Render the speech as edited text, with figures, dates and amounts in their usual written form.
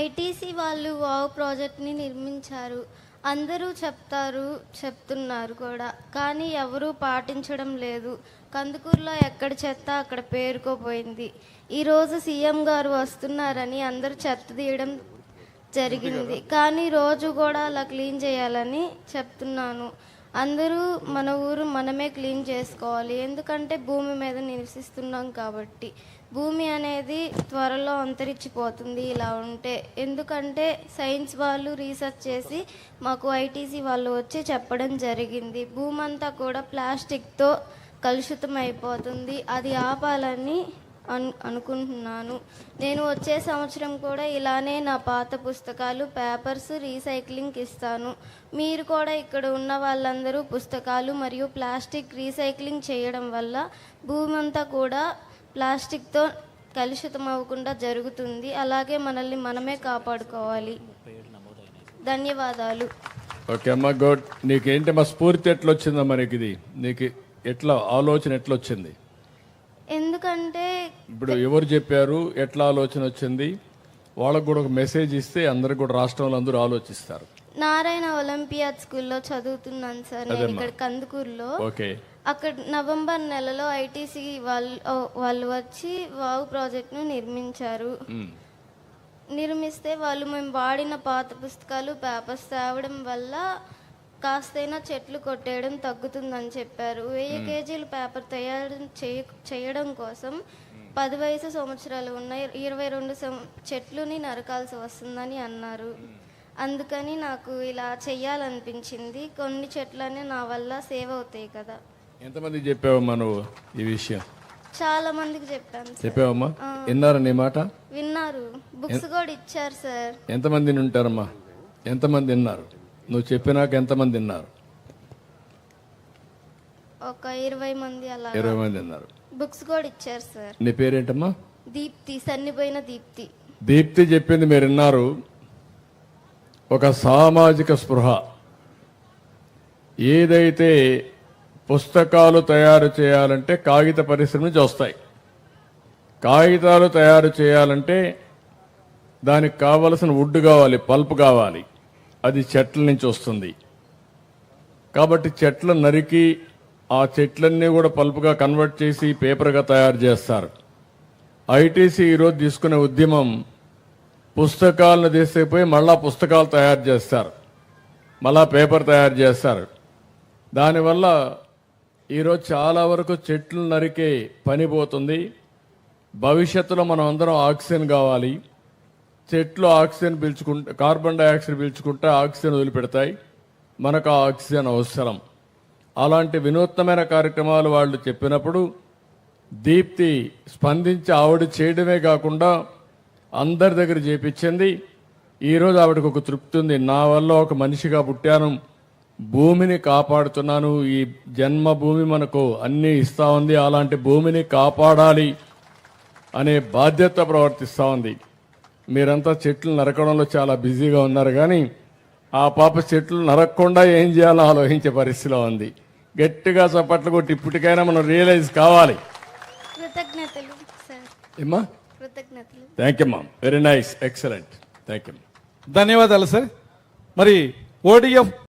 ITC వాళ్ళు wow ప్రాజెక్ట్ని నిర్మించారు. అందరూ చెప్తున్నారు కూడా, కానీ ఎవరూ పాటించడం లేదు. కందుకూరులో ఎక్కడ చెత్త అక్కడ పేరుకోపోయింది. ఈరోజు సీఎం గారు వస్తున్నారని అందరూ చెత్త తీయడం జరిగింది, కానీ రోజు కూడా అలా క్లీన్ చేయాలని చెప్తున్నాను. అందరూ మన ఊరు మనమే క్లీన్ చేసుకోవాలి, ఎందుకంటే భూమి మీద నివసిస్తున్నాం కాబట్టి. భూమి అనేది త్వరలో అంతరించిపోతుంది ఇలా ఉంటే. ఎందుకంటే సైన్స్ వాళ్ళు రీసెర్చ్ చేసి మాకు ఐటీసీ వాళ్ళు వచ్చి చెప్పడం జరిగింది, భూమి అంతా కూడా ప్లాస్టిక్తో కలుషితం అయిపోతుంది. అది ఆపాలని అనుకుంటున్నాను. నేను వచ్చే సంవత్సరం కూడా ఇలానే నా పాత పుస్తకాలు, పేపర్స్ రీసైక్లింగ్ ఇస్తాను. మీరు కూడా ఇక్కడ ఉన్న వాళ్ళందరూ పుస్తకాలు మరియు ప్లాస్టిక్ రీసైక్లింగ్ చేయడం వల్ల భూమి అంతా కూడా ప్లాస్టిక్తో కలుషితం అవ్వకుండా జరుగుతుంది. అలాగే మనల్ని మనమే కాపాడుకోవాలి. ధన్యవాదాలు. ఓకే అమ్మా, గుడ్. నీకేంటమ్మా స్ఫూర్తి ఎట్లా వచ్చిందమ్మా? నీకు ఎట్లా ఆలోచన ఎట్లా వచ్చింది? ఎందుకంటే ఇప్పుడు ఎవరు చెప్పారు, ఎట్లా ఆలోచన వచ్చింది? వాళ్ళకు కూడా ఒక మెసేజ్ ఇస్తే అందరికి కూడా రాష్ట్రంలో అందరూ ఆలోచిస్తారు. నారాయణ ఒలింపియాడ్ స్కూల్లో చదువుతున్నాను సార్ నేను ఇక్కడ కందుకూరులో. ఓకే. అక్కడ నవంబర్ నెలలో ఐటీసీ వాళ్ళు వచ్చి వావ్ ప్రాజెక్ట్ను నిర్మించారు. నిర్మిస్తే వాళ్ళు మేము వాడిన పాత పుస్తకాలు, పేపర్స్ తేవడం వల్ల కాస్తైనా చెట్లు కొట్టేయడం తగ్గుతుందని చెప్పారు. 1000 కేజీలు పేపర్ తయారు చేయడం కోసం 10 వయసు సంవత్సరాలు ఉన్న 22 చెట్లుని నరకాల్సి వస్తుందని అన్నారు. అందుకని నాకు ఇలా చెయ్యాలనిపించింది. కొన్ని చెట్లనే నా వల్ల సేవ్ అవుతాయి కదా. ఎంతమందికి చెప్పావమ్మా నువ్వు ఈ విషయం? చాలా మందికి చెప్పాను. చెప్పావమ్మా? విన్నారా నీ మాట? విన్నారు, బుక్స్ కూడా ఇచ్చారు సార్. ఎంతమంది ఉంటారమ్మా? ఎంతమంది విన్నారు? నువ్వు చెప్పినాక ఎంతమంది విన్నారు? ఒక 20 మంది అలా. 20 మంది విన్నారు. బుక్స్ కూడా ఇచ్చారు సార్. నీ పేరేంటమ్మా? దీప్తి, సన్నిపోయిన దీప్తి. దీప్తి చెప్పింది మీరు విన్నారు. ఒక సామాజిక స్పృహ. ఏదైతే పుస్తకాలు తయారు చేయాలంటే కాగిత పరిశ్రమ నుంచి వస్తాయి. కాగితాలు తయారు చేయాలంటే దానికి కావలసిన వుడ్ కావాలి, పల్ప్ కావాలి. అది చెట్ల నుంచి వస్తుంది. కాబట్టి చెట్లు నరికి ఆ చెట్లన్నీ కూడా పల్పుగా కన్వర్ట్ చేసి పేపర్గా తయారు చేస్తారు. ఐటీసీ ఈరోజు తీసుకునే ఉద్యమం పుస్తకాలను తీసుకుపోయి మళ్ళా పుస్తకాలు తయారు చేస్తారు, మళ్ళా పేపర్ తయారు చేస్తారు. దానివల్ల ఈరోజు చాలా వరకు చెట్లు నరికే పని పోతుంది. భవిష్యత్తులో మనం అందరం ఆక్సిజన్ కావాలి. చెట్లు ఆక్సిజన్ పీల్చుకుంటే, కార్బన్ డైఆక్సైడ్ పీల్చుకుంటే ఆక్సిజన్ వదిలిపెడతాయి. మనకు ఆ ఆక్సిజన్ అవసరం. అలాంటి వినూత్నమైన కార్యక్రమాలు వాళ్ళు చెప్పినప్పుడు దీప్తి స్పందించి ఆవిడ చేయడమే కాకుండా అందరి దగ్గర చేపించింది. ఈరోజు ఆవిడకు ఒక తృప్తి ఉంది, నా వల్ల ఒక మనిషిగా పుట్టాను, భూమిని కాపాడుతున్నాను, ఈ జన్మభూమి మనకు అన్నీ ఇస్తా ఉంది, అలాంటి భూమిని కాపాడాలి అనే బాధ్యత ప్రవర్తిస్తూ ఉంది. మీరంతా చెట్లు నరకడంలో చాలా బిజీగా ఉన్నారు, కానీ ఆ పాప చెట్లు నరకకుండా ఏం చేయాలో ఆలోచించే పరిస్థితిలో ఉంది. గట్టిగా చప్పట్లు కొట్టి ఇప్పటికైనా మనం రియలైజ్ కావాలి. కృతజ్ఞతలు సార్. ఏమ్మా? కృతజ్ఞతలు. థ్యాంక్ యూ అమ్మా, very nice, excellent, thank you. ధన్యవాదాలు సార్. మరి ఓడిఎఫ్